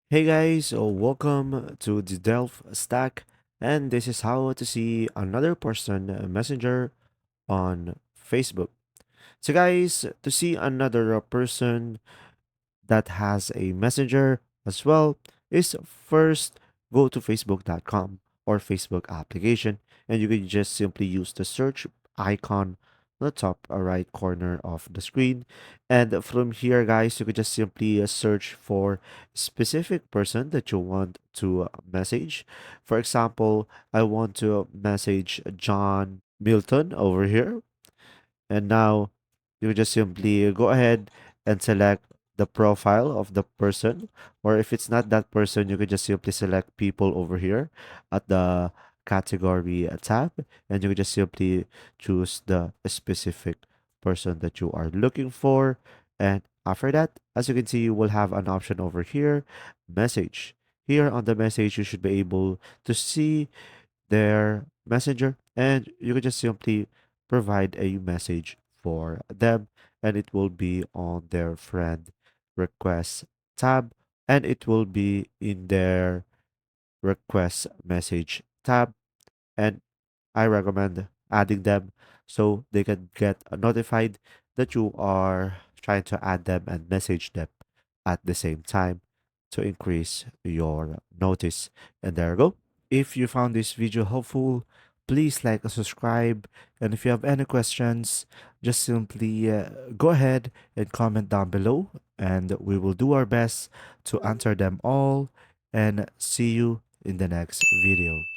Hey guys, welcome to the Delph Stack, and this is how to see another person messenger on Facebook. So, guys, to see another person that has a messenger as well is first go to facebook.com or Facebook application, and you can just simply use the search icon on the top right corner of the screen. And from here, guys, you can just simply search for specific person that you want to message. For example, I want to message John Milton over here, and now you just simply go ahead and select the profile of the person. Or if it's not that person, you can just simply select people over here at the category tab. And you can just simply choose the specific person that you are looking for. And after that, as you can see, you will have an option over here, message. Here on the message, you should be able to see their messenger, and you can just simply provide a message for them, and it will be on their friend request tab, and it will be in their request message tab. And I recommend adding them so they can get notified that you are trying to add them and message them at the same time to increase your notice. And there you go. If you found this video helpful, please like and subscribe. And if you have any questions, just simply go ahead and comment down below, and we will do our best to answer them all. And see you in the next video.